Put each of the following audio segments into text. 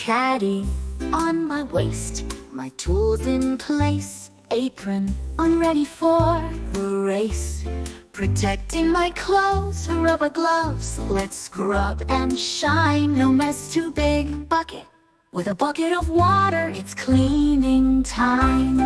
caddy on my waist, my tools in place, apron on ready for the race. Protecting my clothes, rubber gloves, let's scrub and shine. No mess too big, bucket with a bucket of water, it's cleaning time.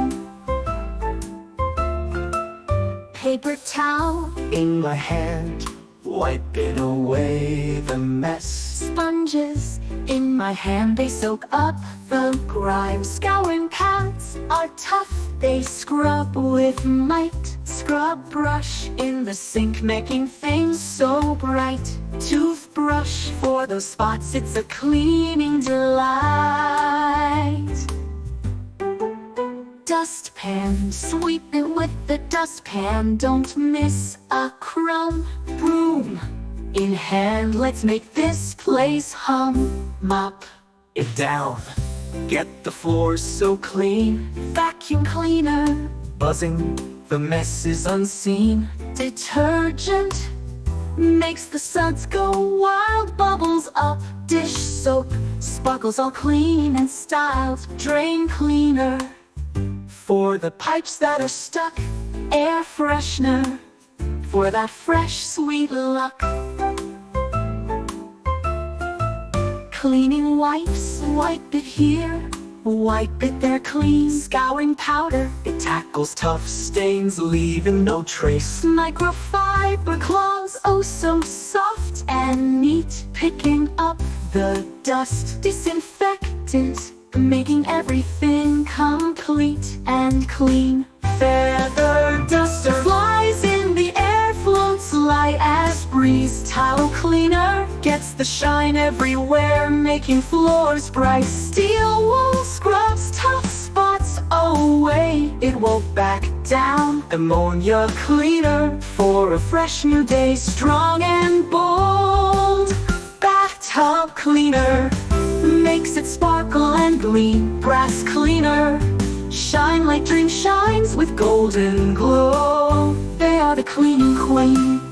Paper towel in my hand, wiping away the mess. Sponges in my hand, they soak up the grime. Scouring pads are tough, they scrub with might. Scrub brush in the sink, making things so bright. Toothbrush for those spots, it's a cleaning delight. Dustpan, sweep it with the dustpan, don't miss a crumb. Broom in hand, let's make this place hum. Mop it down, get the floors so clean. Vacuum cleaner, buzzing, the mess is unseen. Detergent makes the suds go wild, bubbles up. Dish soap, sparkles all clean and styled. Drain cleaner for the pipes that are stuck. Air freshener for that fresh, sweet luck. Cleaning wipes, wipe it here, wipe it there clean. Scouring powder, it tackles tough stains, leaving no trace. Microfiber cloths, oh so soft and neat, picking up the dust. Disinfectant, making everything complete and clean. Feather duster flies in the air, floats light as breeze. Towel cleaner gets the shine everywhere, making floors bright. Steel wool scrubs tough spots away, it won't back down. Ammonia cleaner for a fresh new day, strong and bold. Bathtub cleaner makes it sparkle and gleam. Brass cleaner, shine like dream shines with golden glow. They are the cleaning queen.